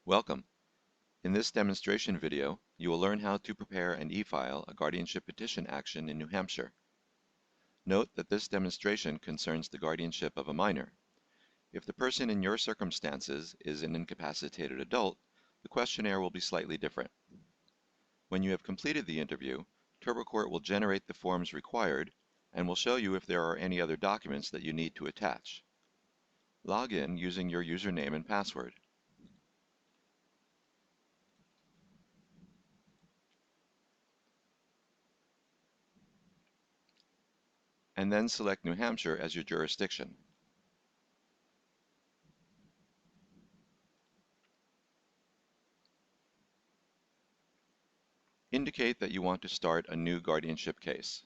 Welcome. In this demonstration video, you will learn how to prepare and e-file a guardianship petition action in New Hampshire. Note that this demonstration concerns the guardianship of a minor. If the person in your circumstances is an incapacitated adult, the questionnaire will be slightly different. When you have completed the interview, TurboCourt will generate the forms required and will show you if there are any other documents that you need to attach. Log in using your username and password. And then select New Hampshire as your jurisdiction. Indicate that you want to start a new guardianship case.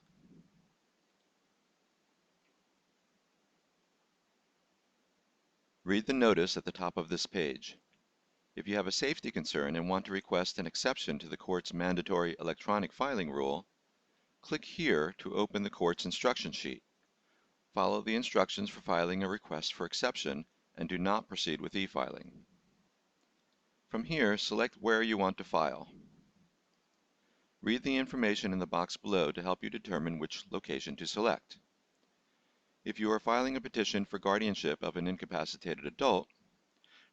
Read the notice at the top of this page. If you have a safety concern and want to request an exception to the court's mandatory electronic filing rule, click here to open the court's instruction sheet. Follow the instructions for filing a request for exception and do not proceed with e-filing. From here, select where you want to file. Read the information in the box below to help you determine which location to select. If you are filing a petition for guardianship of an incapacitated adult,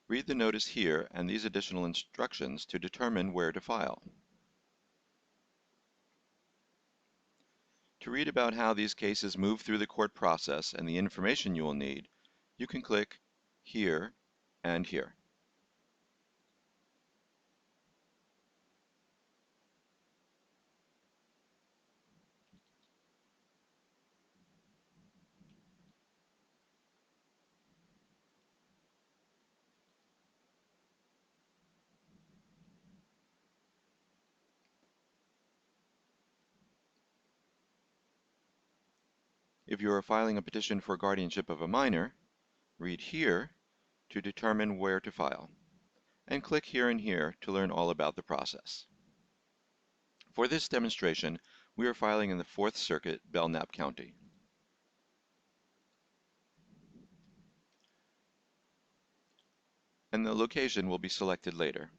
read the notice here and these additional instructions to determine where to file. To read about how these cases move through the court process and the information you will need, you can click here and here. If you are filing a petition for guardianship of a minor, read here to determine where to file, and click here and here to learn all about the process. For this demonstration, we are filing in the 4th Circuit, Belknap County. And the location will be selected later.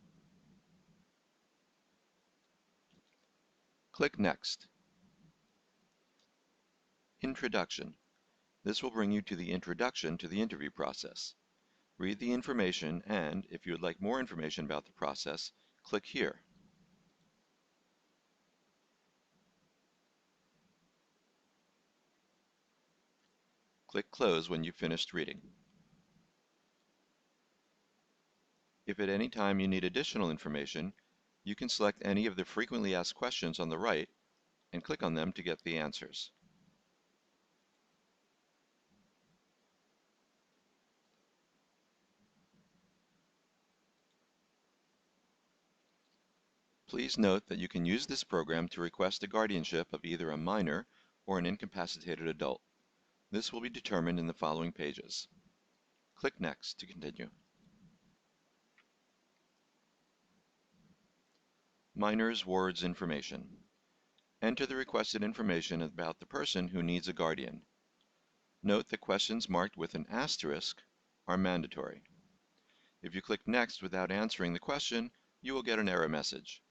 Click Next. Introduction. This will bring you to the introduction to the interview process. Read the information and, if you would like more information about the process, click here. Click Close when you've finished reading. If at any time you need additional information, you can select any of the frequently asked questions on the right and click on them to get the answers. Please note that you can use this program to request a guardianship of either a minor or an incapacitated adult. This will be determined in the following pages. Click Next to continue. Minor's wards information. Enter the requested information about the person who needs a guardian. Note that questions marked with an asterisk are mandatory. If you click Next without answering the question, you will get an error message.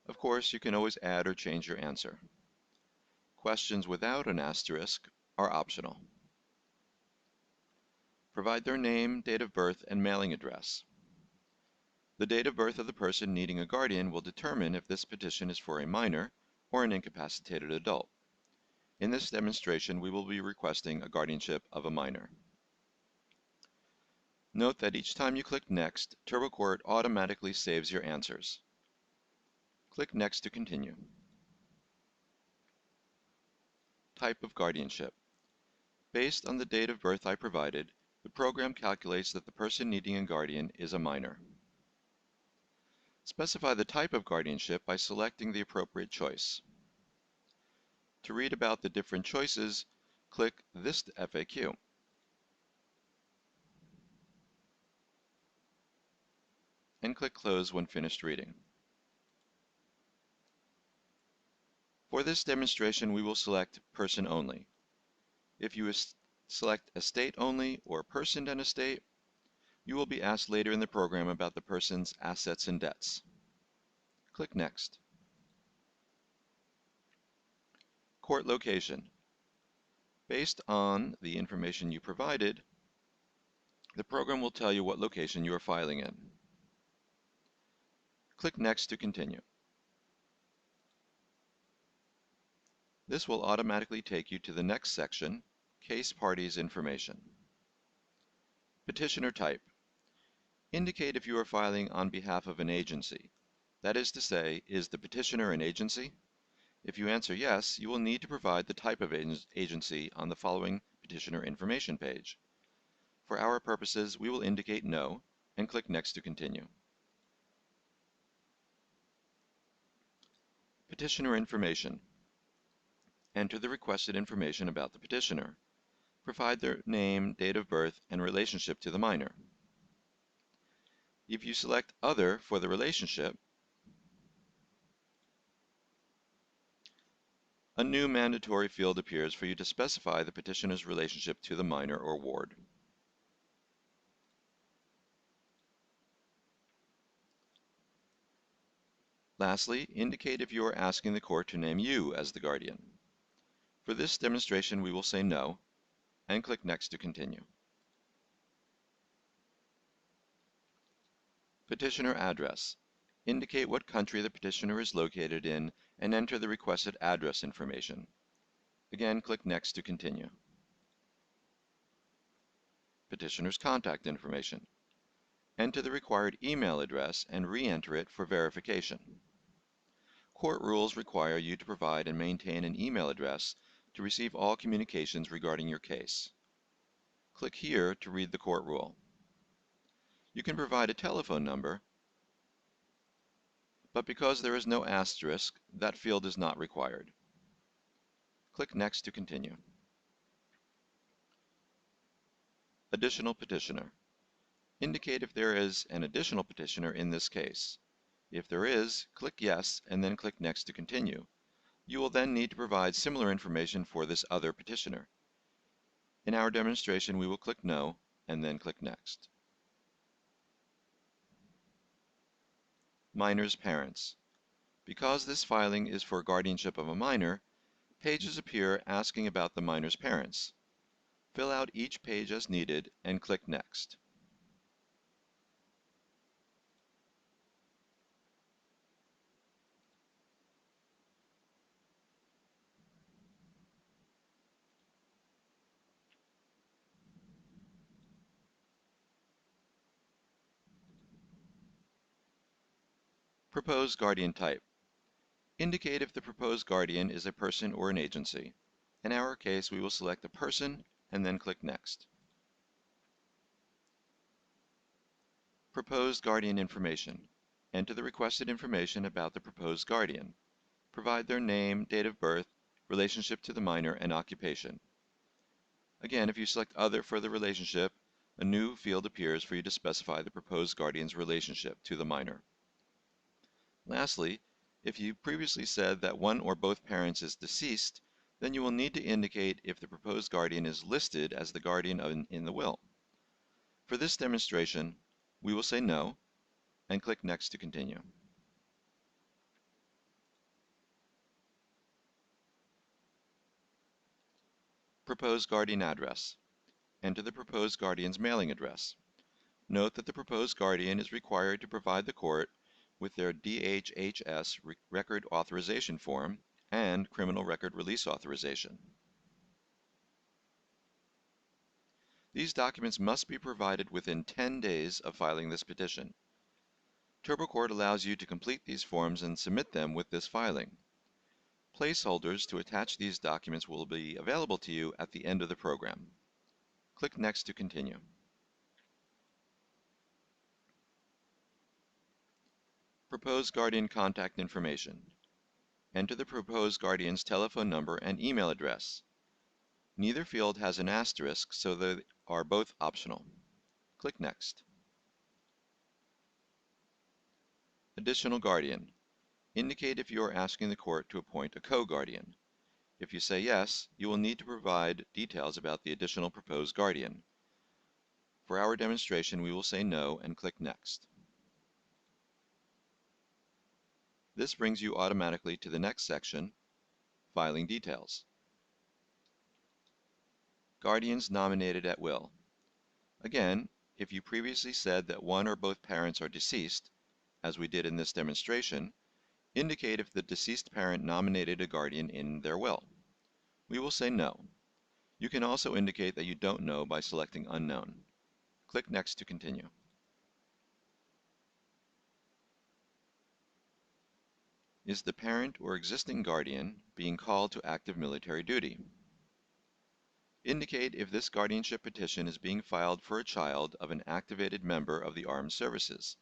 Of course, you can always add or change your answer. Questions without an asterisk are optional. Provide their name, date of birth, and mailing address. The date of birth of the person needing a guardian will determine if this petition is for a minor or an incapacitated adult. In this demonstration, we will be requesting a guardianship of a minor. Note that each time you click Next, TurboCourt automatically saves your answers. Click Next to continue. Type of guardianship. Based on the date of birth I provided, the program calculates that the person needing a guardian is a minor. Specify the type of guardianship by selecting the appropriate choice. To read about the different choices, click this FAQ. And click Close when finished reading. For this demonstration, we will select Person Only. If you select Estate Only or Person and Estate, You will be asked later in the program about the person's assets and debts. Click Next. Court location. Based on the information you provided, the program will tell you what location you are filing in. Click Next to continue. This will automatically take you to the next section, Case Parties Information. Petitioner type. Indicate if you are filing on behalf of an agency. That is to say, is the petitioner an agency? If you answer yes, you will need to provide the type of agency on the following petitioner information page. For our purposes, we will indicate no and click Next to continue. Petitioner information. Enter the requested information about the petitioner. Provide their name, date of birth, and relationship to the minor. If you select Other for the relationship, a new mandatory field appears for you to specify the petitioner's relationship to the minor or ward. Lastly, indicate if you are asking the court to name you as the guardian. For this demonstration, we will say no and click Next to continue. Petitioner address. Indicate what country the petitioner is located in and enter the requested address information. Again, click Next to continue. Petitioner's contact information. Enter the required email address and re-enter it for verification. Court rules require you to provide and maintain an email address to receive all communications regarding your case. Click here to read the court rule. You can provide a telephone number, but because there is no asterisk, that field is not required. Click Next to continue. Additional petitioner. Indicate if there is an additional petitioner in this case. If there is, click Yes and then click Next to continue. You will then need to provide similar information for this other petitioner. In our demonstration, we will click No and then click Next. Minor's parents. Because this filing is for guardianship of a minor, pages appear asking about the minor's parents. Fill out each page as needed and click Next. Proposed guardian type. Indicate if the proposed guardian is a person or an agency. In our case, we will select the person and then click Next. Proposed guardian information. Enter the requested information about the proposed guardian. Provide their name, date of birth, relationship to the minor, and occupation. Again, if you select Other for the relationship, a new field appears for you to specify the proposed guardian's relationship to the minor. Lastly, if you previously said that one or both parents is deceased, then you will need to indicate if the proposed guardian is listed as the guardian in the will. For this demonstration, we will say no and click Next to continue. Proposed guardian address. Enter the proposed guardian's mailing address. Note that the proposed guardian is required to provide the court with their DHHS record authorization form and criminal record release authorization. These documents must be provided within 10 days of filing this petition. TurboCourt allows you to complete these forms and submit them with this filing. Placeholders to attach these documents will be available to you at the end of the program. Click Next to continue. Proposed guardian contact information. Enter the proposed guardian's telephone number and email address. Neither field has an asterisk, so they are both optional. Click Next. Additional guardian. Indicate if you are asking the court to appoint a co-guardian. If you say yes, you will need to provide details about the additional proposed guardian. For our demonstration, we will say no and click Next. This brings you automatically to the next section, Filing Details. Guardians nominated at will. Again, if you previously said that one or both parents are deceased, as we did in this demonstration, indicate if the deceased parent nominated a guardian in their will. We will say no. You can also indicate that you don't know by selecting Unknown. Click Next to continue. Is the parent or existing guardian being called to active military duty? Indicate if this guardianship petition is being filed for a child of an activated member of the armed services.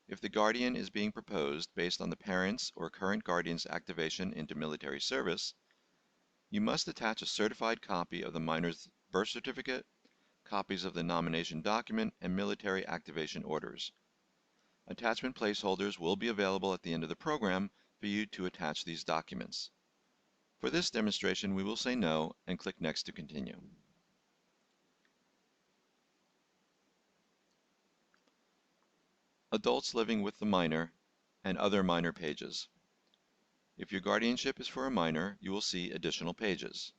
If the guardian is being proposed based on the parent's or current guardian's activation into military service, you must attach a certified copy of the minor's birth certificate, copies of the nomination document, and military activation orders. Attachment placeholders will be available at the end of the program for you to attach these documents. For this demonstration, we will say no and click Next to continue. Adults living with the minor and other minor pages. If your guardianship is for a minor, you will see additional pages.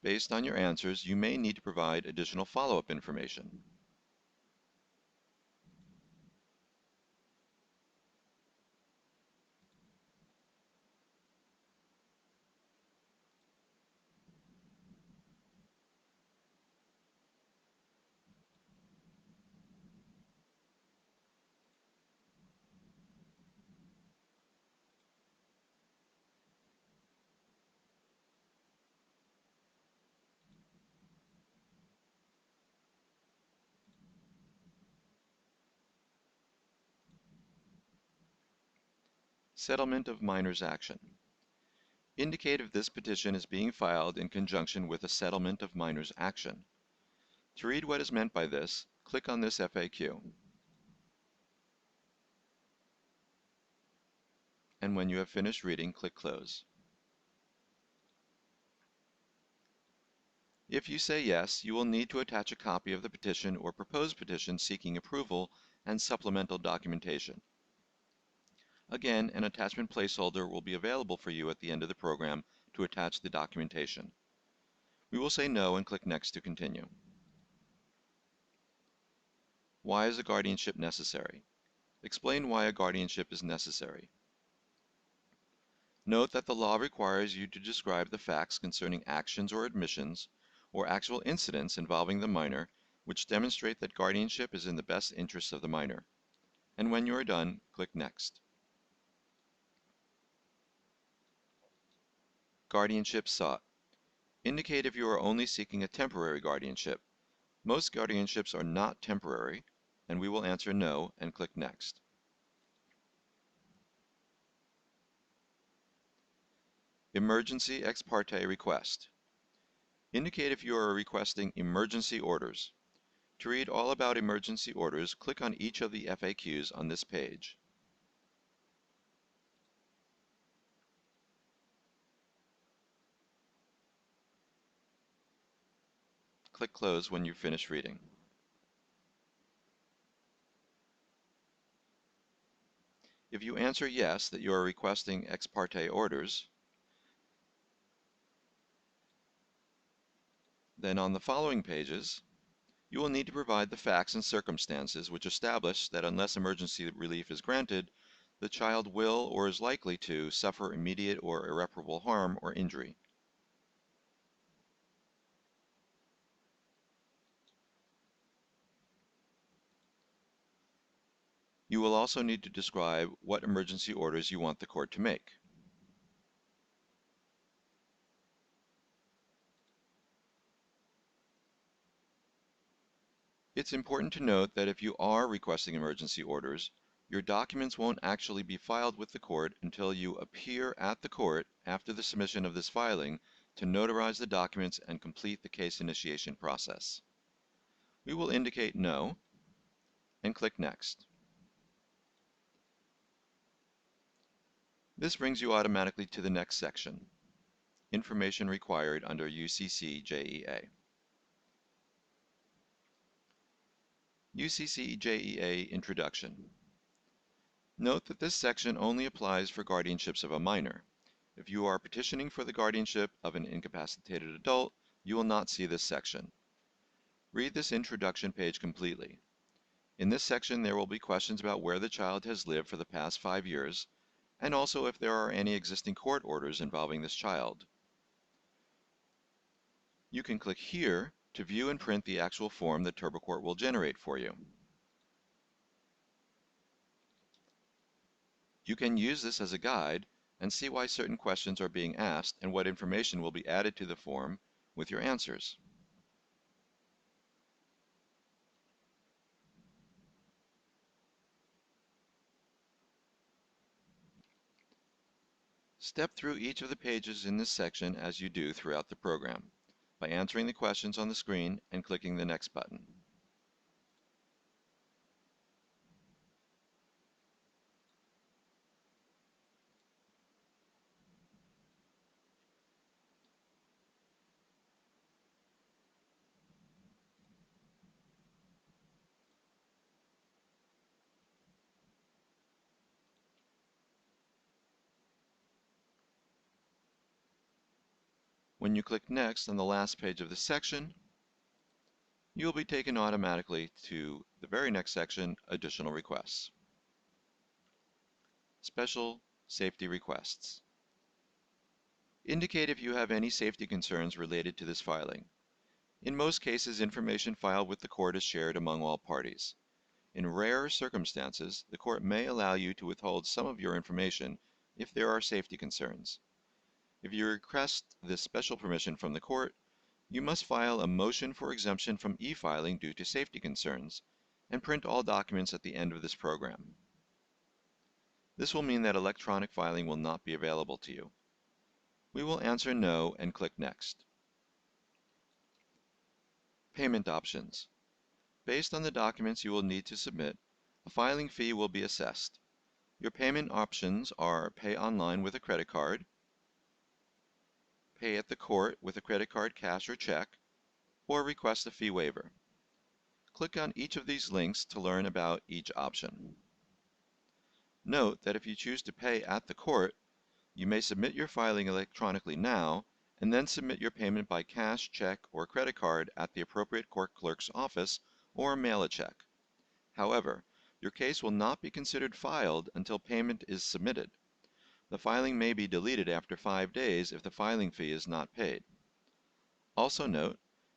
Based on your answers, you may need to provide additional follow-up information. Settlement of minor's action. Indicate if this petition is being filed in conjunction with a settlement of minor's action. To read what is meant by this, click on this FAQ. And when you have finished reading, click Close. If you say yes, you will need to attach a copy of the petition or proposed petition seeking approval and supplemental documentation. Again, an attachment placeholder will be available for you at the end of the program to attach the documentation. We will say no and click Next to continue. Why is a guardianship necessary? Explain why a guardianship is necessary. Note that the law requires you to describe the facts concerning actions or admissions or actual incidents involving the minor which demonstrate that guardianship is in the best interests of the minor. And when you are done, click Next. Guardianship sought. Indicate if you are only seeking a temporary guardianship. Most guardianships are not temporary, and we will answer no and click Next. Emergency ex parte request. Indicate if you are requesting emergency orders. To read all about emergency orders, click on each of the FAQs on this page. Click Close when you finish reading. If you answer yes that you are requesting ex parte orders, then on the following pages, you will need to provide the facts and circumstances which establish that unless emergency relief is granted, the child will or is likely to suffer immediate or irreparable harm or injury. You will also need to describe what emergency orders you want the court to make. It's important to note that if you are requesting emergency orders, your documents won't actually be filed with the court until you appear at the court after the submission of this filing to notarize the documents and complete the case initiation process. We will indicate no and click Next. This brings you automatically to the next section, Information Required under UCCJAA. UCCJAA Introduction. Note that this section only applies for guardianships of a minor. If you are petitioning for the guardianship of an incapacitated adult, you will not see this section. Read this introduction page completely. In this section, there will be questions about where the child has lived for the past 5 years, and also if there are any existing court orders involving this child. You can click here to view and print the actual form that TurboCourt will generate for you. You can use this as a guide and see why certain questions are being asked and what information will be added to the form with your answers. Step through each of the pages in this section as you do throughout the program, by answering the questions on the screen and clicking the Next button. When you click Next on the last page of this section, you will be taken automatically to the very next section, Additional Requests. Special Safety Requests. Indicate if you have any safety concerns related to this filing. In most cases, information filed with the court is shared among all parties. In rare circumstances, the court may allow you to withhold some of your information if there are safety concerns. If you request this special permission from the court, you must file a motion for exemption from e-filing due to safety concerns, and print all documents at the end of this program. This will mean that electronic filing will not be available to you. We will answer no and click Next. Payment options. Based on the documents you will need to submit, a filing fee will be assessed. Your payment options are pay online with a credit card, pay at the court with a credit card, cash, or check, or request a fee waiver. Click on each of these links to learn about each option. Note that if you choose to pay at the court, you may submit your filing electronically now and then submit your payment by cash, check, or credit card at the appropriate court clerk's office or mail a check. However, your case will not be considered filed until payment is submitted. The filing may be deleted after 5 days if the filing fee is not paid. Also note,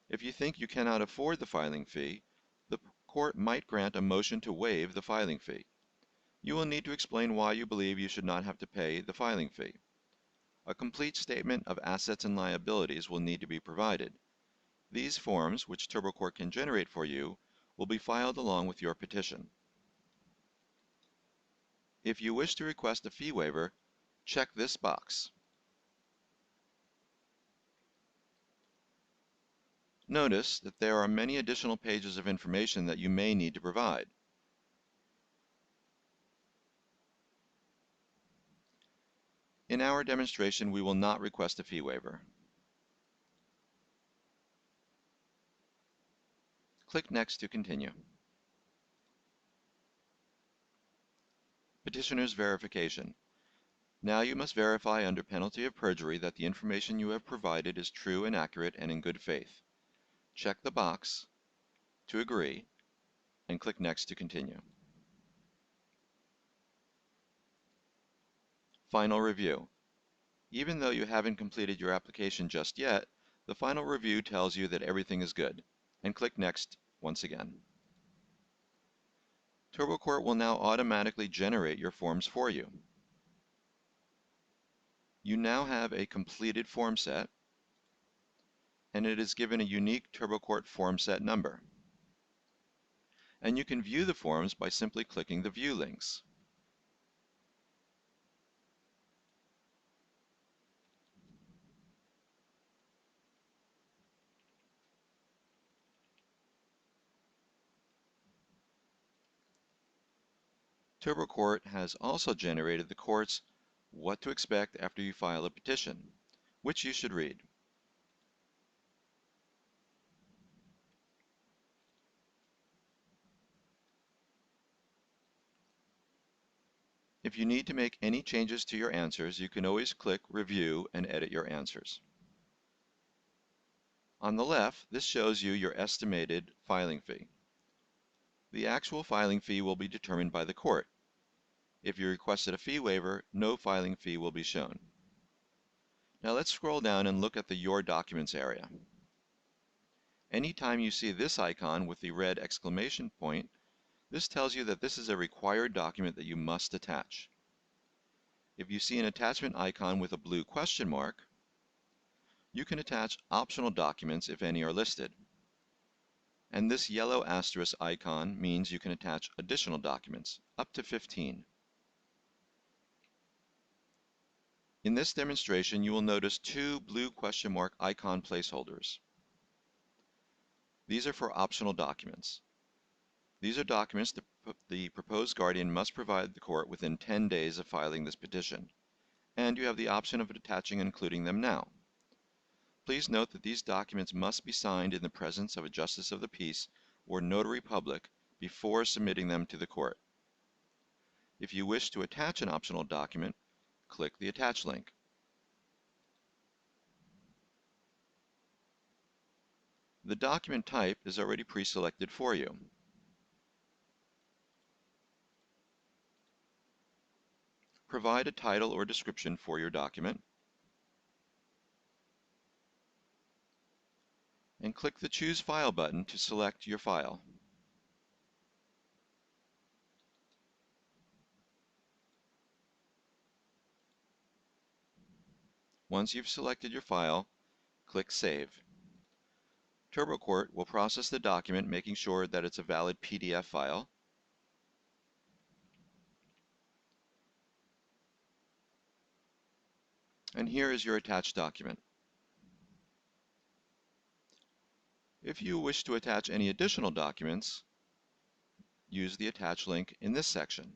if you think you cannot afford the filing fee, the court might grant a motion to waive the filing fee. You will need to explain why you believe you should not have to pay the filing fee. A complete statement of assets and liabilities will need to be provided. These forms, which TurboCourt can generate for you, will be filed along with your petition. If you wish to request a fee waiver, check this box. Notice that there are many additional pages of information that you may need to provide. In our demonstration, we will not request a fee waiver. Click Next to continue. Petitioner's verification. Now you must verify under penalty of perjury that the information you have provided is true and accurate and in good faith. Check the box to agree and click Next to continue. Final review. Even though you haven't completed your application just yet, the final review tells you that everything is good, and click Next once again. TurboCourt will now automatically generate your forms for you. You now have a completed form set, and it is given a unique TurboCourt form set number. And you can view the forms by simply clicking the View links. TurboCourt has also generated the court's What to expect after you file a petition, which you should read. If you need to make any changes to your answers, you can always click Review and edit your answers. On the left, this shows you your estimated filing fee. The actual filing fee will be determined by the court. If you requested a fee waiver, no filing fee will be shown. Now let's scroll down and look at the Your Documents area. Anytime you see this icon with the red exclamation point, this tells you that this is a required document that you must attach. If you see an attachment icon with a blue question mark, you can attach optional documents if any are listed. And this yellow asterisk icon means you can attach additional documents, up to 15. In this demonstration, you will notice two blue question mark icon placeholders. These are for optional documents. These are documents the proposed guardian must provide the court within 10 days of filing this petition, and you have the option of attaching and including them now. Please note that these documents must be signed in the presence of a justice of the peace or notary public before submitting them to the court. If you wish to attach an optional document, click the Attach link. The document type is already pre-selected for you. Provide a title or description for your document, and click the Choose File button to select your file. Once you've selected your file, click Save. TurboCourt will process the document, making sure that it's a valid PDF file. And here is your attached document. If you wish to attach any additional documents, use the Attach link in this section.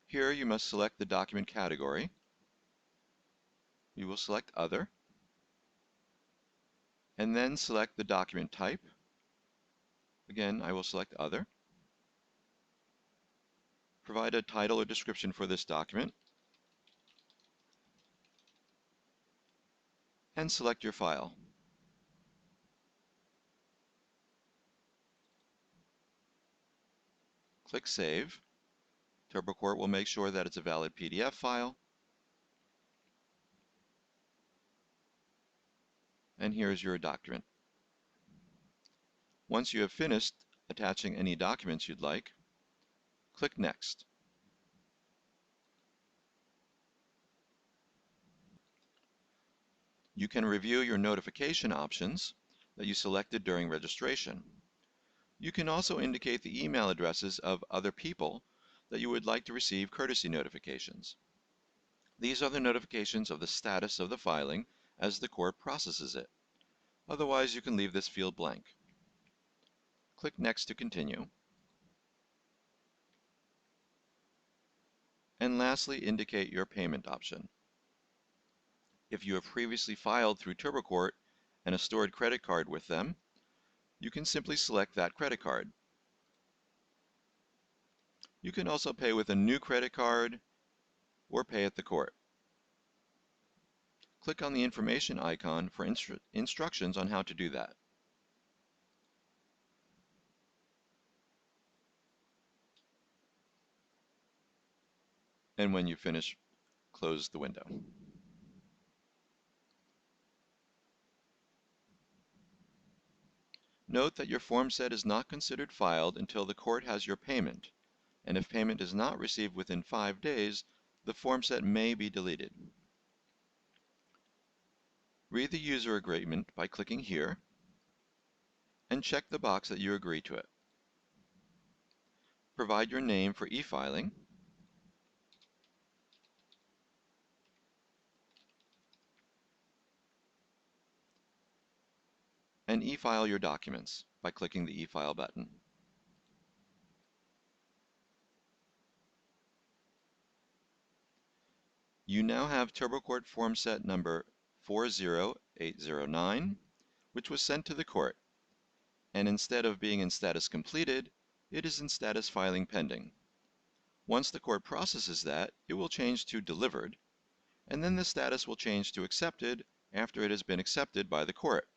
Here you must select the document category. You will select Other, and then select the document type. Again, I will select Other. Provide a title or description for this document, and select your file. Click Save. TurboCourt will make sure that it's a valid PDF file. And here's your document. Once you have finished attaching any documents you'd like, click Next. You can review your notification options that you selected during registration. You can also indicate the email addresses of other people that you would like to receive courtesy notifications. These are the notifications of the status of the filing as the court processes it. Otherwise, you can leave this field blank. Click Next to continue. And lastly, indicate your payment option. If you have previously filed through TurboCourt and a stored credit card with them, you can simply select that credit card. You can also pay with a new credit card or pay at the court. Click on the information icon for instructions on how to do that. And when you finish, close the window. Note that your form set is not considered filed until the court has your payment, and if payment is not received within 5 days, the form set may be deleted. Read the user agreement by clicking here, and check the box that you agree to it. Provide your name for e-filing, and e-file your documents by clicking the e-file button. You now have TurboCourt form set number 40809, which was sent to the court, and instead of being in status completed, it is in status filing pending. Once the court processes that, it will change to delivered, and then the status will change to accepted after it has been accepted by the court.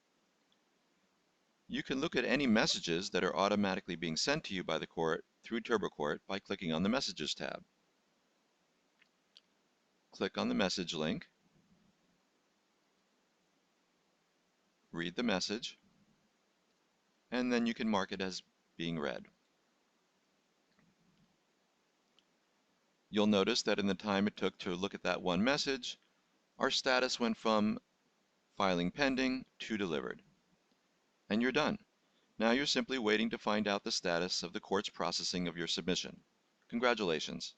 You can look at any messages that are automatically being sent to you by the court through TurboCourt by clicking on the Messages tab. Click on the message link, read the message, and then you can mark it as being read. You'll notice that in the time it took to look at that one message, our status went from filing pending to delivered. And you're done. Now you're simply waiting to find out the status of the court's processing of your submission. Congratulations.